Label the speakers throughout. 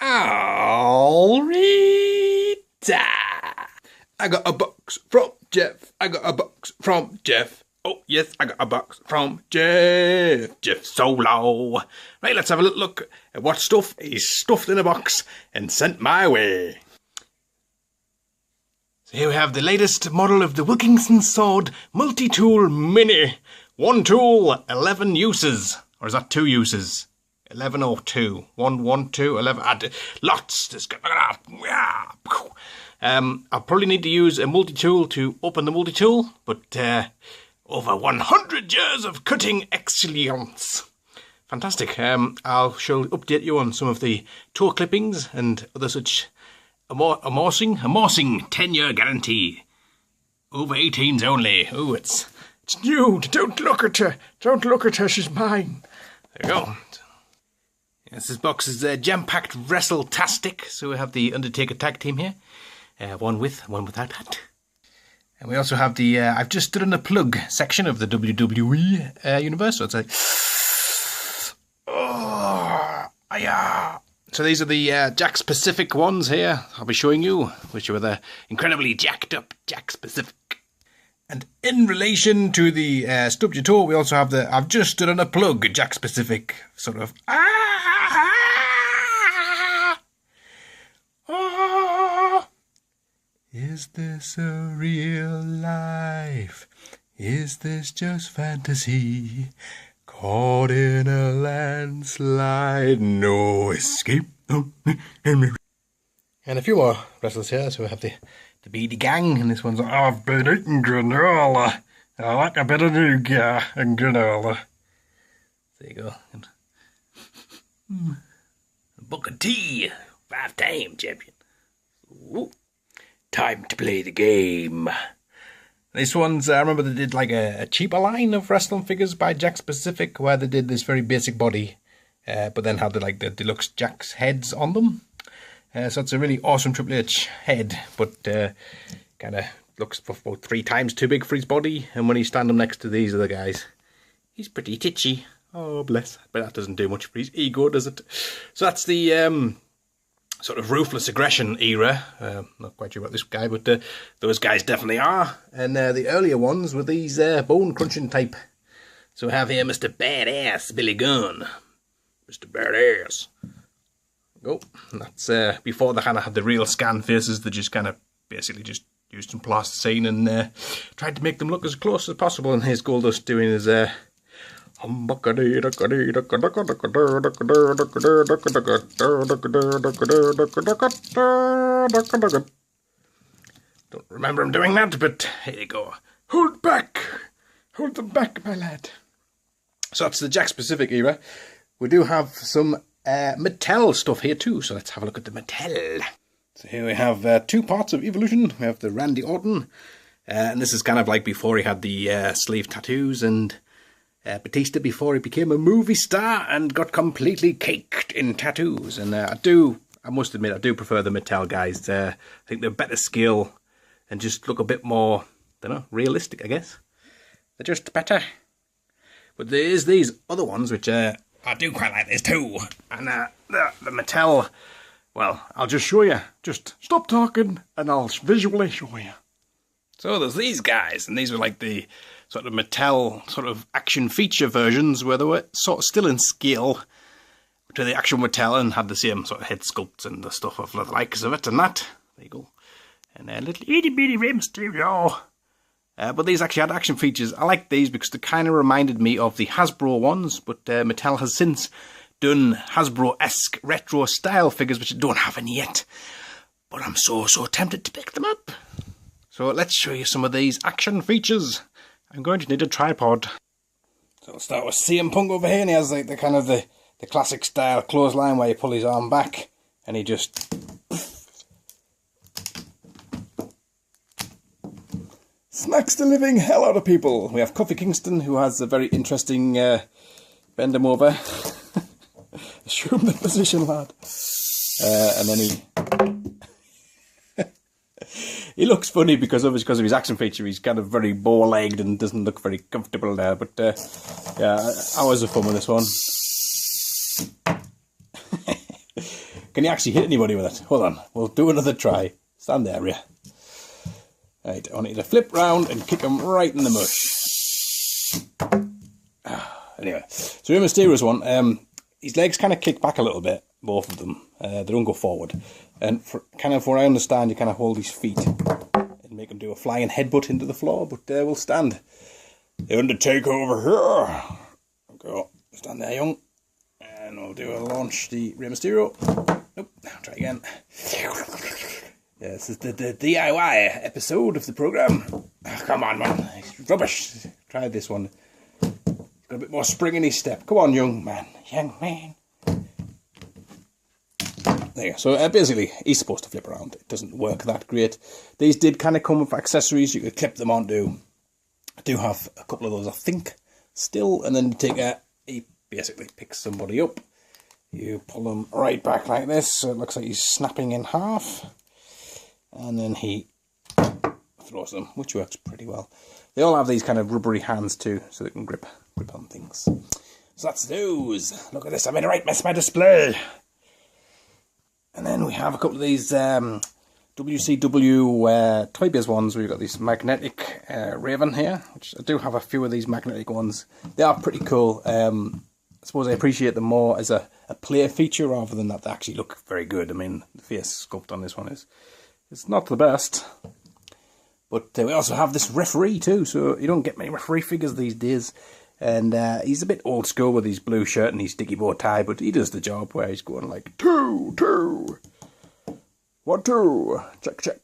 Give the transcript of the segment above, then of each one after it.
Speaker 1: I'll read that. I got a box from Jeff. I got a box from Jeff. Oh, yes, I got a box from Jeff. Jeff Solo. Right, let's have a little look at what stuff is stuffed in a box and sent my way. So here we have the latest model of the Wilkinson Sword Multi-Tool Mini. One tool, 11 uses. Or is that 2 uses? 11 or 2? 1, 2, 11. Lots. I'll probably need to use a multi-tool to open the multi-tool, but over 100 years of cutting excellence. Fantastic. I'll update you on some of the tool clippings and other such amorsing 10-year guarantee. Over 18s only. Oh, it's new. Don't look at her. Don't look at her. She's mine. There you go. Yes, this box is jam-packed wrestle-tastic. So we have the Undertaker tag team here. One with, one without hat. And we also have the I've just stood in the plug section of the WWE universe. So it's like... So these are the Jakks Pacific ones here. I'll be showing you, which are the incredibly jacked up Jakks Pacific. And in relation to the Stubbed Your Toe, we also have the I've just stood on a plug Jakks Pacific sort of. Is this a real life? Is this just fantasy? Caught in a landslide, no escape. And a few more wrestlers here. So we have the Beady Gang, and this one's like, I've been eating granola. I like a bit of nougat and granola. There you go. Booker T, 5-time champion. Ooh. Time to play the game. This one's, I remember they did like a cheaper line of wrestling figures by Jakks Pacific, where they did this very basic body, but then had the deluxe Jakks heads on them. So it's a really awesome Triple H head, but kind of looks for about 3 times too big for his body. And when you stand him next to these other guys, he's pretty titchy. Oh, bless. But that doesn't do much for his ego, does it? So that's the sort of ruthless aggression era. Not quite sure about this guy, but those guys definitely are. And the earlier ones were these bone crunching type. So we have here Mr. Badass Billy Gunn. Mr. Badass. Go. And that's before they kind of had the real scan faces. They just kind of basically just used some plasticine and tried to make them look as close as possible. And here's Goldust doing his don't remember him doing that, but here you go. Hold back! Hold them back, my lad. So that's the Jakks Pacific era. We do have some Mattel stuff here too, so let's have a look at the Mattel. So here we have 2 parts of Evolution. We have the Randy Orton, and this is kind of like before he had the sleeve tattoos, and Batista before he became a movie star and got completely caked in tattoos. And I must admit, I do prefer the Mattel guys. I think they're better skill and just look a bit more, I don't know, realistic, I guess. They're just better. But there's these other ones, which I do quite like this too. And the Mattel, well, I'll just show you. Just stop talking and I'll visually show you. So there's these guys, and these were like the sort of Mattel sort of action feature versions where they were sort of still in scale to the actual Mattel and had the same sort of head sculpts and the stuff of the likes of it and that. There you go. And a little itty bitty Rey Mysterio. But these actually had action features. I like these because they kind of reminded me of the Hasbro ones, but Mattel has since done Hasbro-esque retro style figures, which I don't have any yet. But I'm so tempted to pick them up. So let's show you some of these action features. I'm going to need a tripod. So we'll start with CM Punk over here, and he has like the kind of the classic style clothesline where you pull his arm back and he just smacks the living hell out of people. We have Kofi Kingston, who has a very interesting bend him over. Assume the position, lad. And then he looks funny because of his action feature. He's kind of very bow-legged and doesn't look very comfortable there. But yeah, hours of fun with this one. Can you actually hit anybody with it? Hold on. We'll do another try. Stand there, Rhea. Right, I want you to flip round and kick him right in the mush. Anyway, so Rey Mysterio's one. His legs kind of kick back a little bit, both of them. They don't go forward. And for what I understand, you kind of hold his feet and make him do a flying headbutt into the floor, but we'll stand. The Undertaker over here. Go. Stand there, young. And we'll do a launch the Rey Mysterio. Nope, try again. Yeah, this is the DIY episode of the programme. Oh, come on, man. It's rubbish. Try this one. He's got a bit more spring in his step. Come on, young man. Young man. There you go. So basically, he's supposed to flip around. It doesn't work that great. These did kind of come with accessories. You could clip them onto. I do have a couple of those, I think, still. And then he basically picks somebody up. You pull them right back like this. So it looks like he's snapping in half. And then he throws them, which works pretty well. They all have these kind of rubbery hands too, so they can grip on things. So that's those. Look at this, I made a right mess of my display. And then we have a couple of these WCW Toy Biz ones. We've got this magnetic Raven here, which I do have a few of these magnetic ones. They are pretty cool. I suppose I appreciate them more as a play feature rather than that they actually look very good. I mean, the face sculpt on this one is... It's not the best, but we also have this referee too, so you don't get many referee figures these days. And he's a bit old school with his blue shirt and his sticky bow tie, but he does the job where he's going like 2, 2, 1, 2, check, check.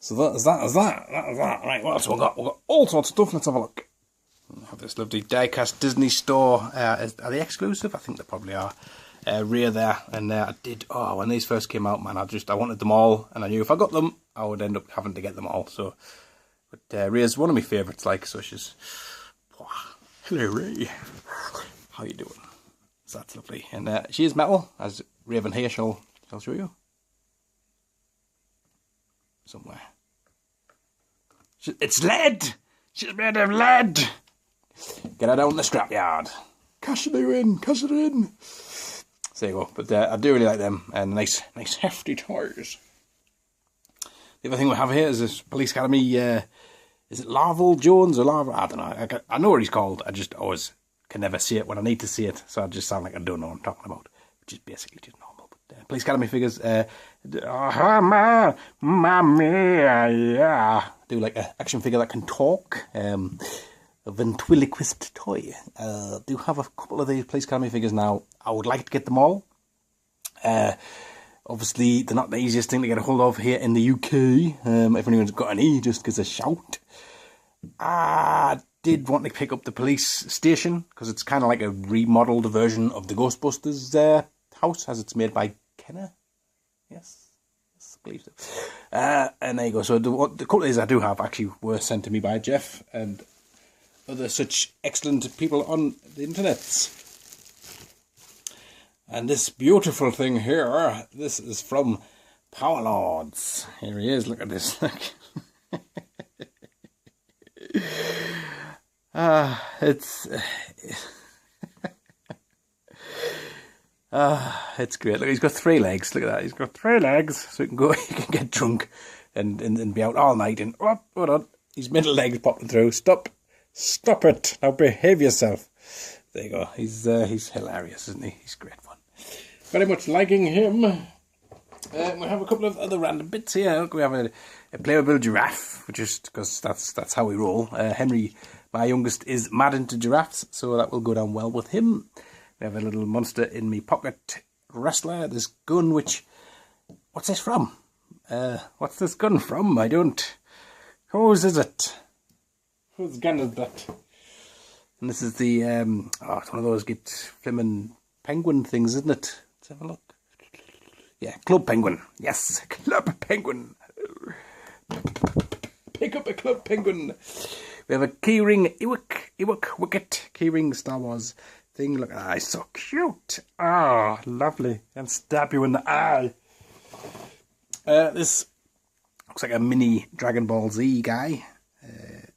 Speaker 1: So that is that. Right, what else we got? We've got all sorts of stuff. Let's have a look. We have this lovely diecast Disney store. Are they exclusive? I think they probably are. Rear there, and I did, when these first came out, man, I wanted them all, and I knew if I got them, I would end up having to get them all, so, but Rhea's one of my favourites, like, so she's, hello Ray, how you doing? So that's lovely, and she is metal, as Raven here, she'll show you, somewhere, it's lead, she's made of lead, get her down the scrapyard, cash it in, there you go, but I do really like them, and nice hefty toys. The other thing we have here is this Police Academy, is it Larval Jones or Larval? I don't know, I know what he's called, I just always can never see it when I need to see it, so I just sound like I don't know what I'm talking about, which is basically just normal. But Police Academy figures, yeah. Do like an action figure that can talk, a ventriloquist toy. Do have a couple of these Police Academy figures now. I would like to get them all. Obviously, they're not the easiest thing to get a hold of here in the UK. If anyone's got any, just give us a shout. I did want to pick up the police station, because it's kind of like a remodeled version of the Ghostbusters house, as it's made by Kenner. Yes, I believe so. And there you go. So the couple of these I do have actually were sent to me by Jeff and other such excellent people on the internet. And this beautiful thing here, this is from Power Lords. Here he is, look at this. It's great. Look, he's got 3 legs. Look at that. He's got 3 legs, so he can get drunk and be out all night. And hold on, his middle leg's popping through. Stop it! Now behave yourself. There you go. He's hilarious, isn't he? He's great fun. Very much liking him. We have a couple of other random bits here. Look, we have a playable giraffe, which is because that's how we roll. Henry, my youngest, is mad into giraffes, so that will go down well with him. We have a little monster in me pocket wrestler. This gun, which, what's this from? What's this gun from? I don't. Whose is it? Whose gun is that? And this is the it's one of those get flimming penguin things, isn't it? Let's have a look. Yeah, Club Penguin. Yes, Club Penguin. Pick up a Club Penguin. We have a keyring Ewok Wicket keyring Star Wars thing. Look, he's so cute. Lovely. And stab you in the eye. This looks like a mini Dragon Ball Z guy. There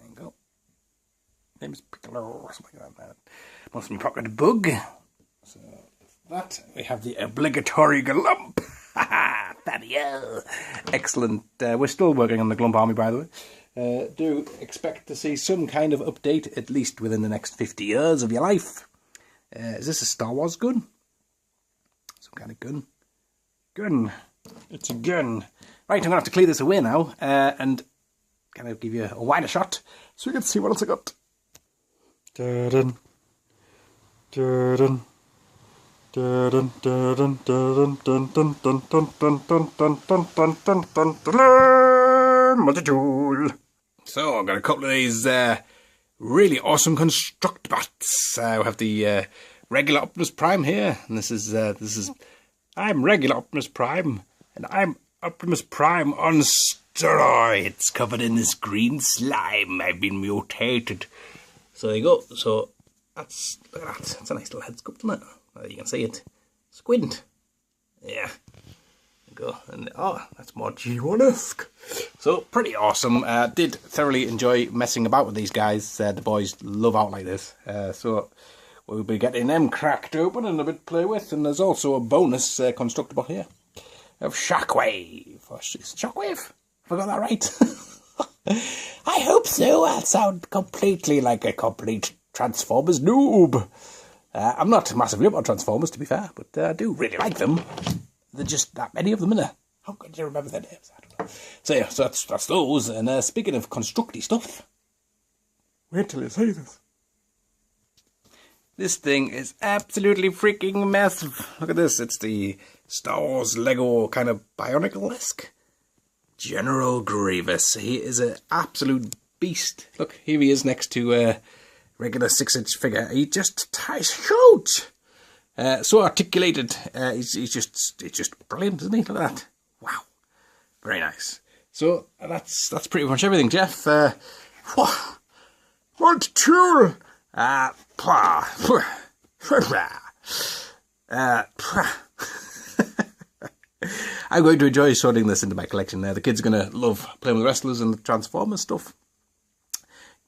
Speaker 1: you go. Name's Piccolo or something like that. Must be pocket bug. So that, we have the obligatory glump. Fabio. Excellent. We're still working on the Glump Army, by the way. Do expect to see some kind of update, at least within the next 50 years of your life. Is this a Star Wars gun? Some kind of gun. Gun. It's a gun. Right, I'm going to have to clear this away now and kind of give you a wider shot so you can see what else I got. Dun, dun, dun. Dun, dun, dun, dun, dun, dun, dun, dun, dun, dun, dun, dun, dun, dun, dun, dun, multi-tool. So I've got a couple of these really awesome Constructbots. We have the regular Optimus Prime here, and this is I'm regular Optimus Prime, and I'm Optimus Prime on steroids, covered in this green slime. I've been mutated. So there you go. So look at that. It's a nice little head sculpt, isn't it? You can see it. Squint. Yeah. There you go. And oh, that's more G1-esque. So pretty awesome. Did thoroughly enjoy messing about with these guys. The boys love out like this. So we'll be getting them cracked open and a bit to play with. And there's also a bonus Constructable here of Shockwave. Is it Shockwave? Have I got that right? I hope so. I sound completely like a complete Transformers noob. I'm not massively up on Transformers, to be fair, but I do really like them. There's just that many of them, innit? How could you remember their names? I don't know. So yeah, so that's those. And speaking of constructy stuff, wait till you see this. This thing is absolutely freaking massive. Look at this. It's the Star Wars Lego kind of Bionicle-esque General Grievous. He is an absolute beast. Look, here he is next to regular 6-inch figure. He just ties huge. So articulated. It's just brilliant, isn't he? Look at that. Wow. Very nice. So that's pretty much everything, Jeff. What tool? I'm going to enjoy sorting this into my collection there. The kids are going to love playing with wrestlers and Transformers stuff.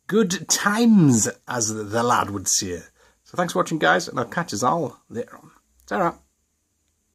Speaker 1: Good times, as the lad would say. So thanks for watching, guys, and I'll catch us all later on. Ta-ra.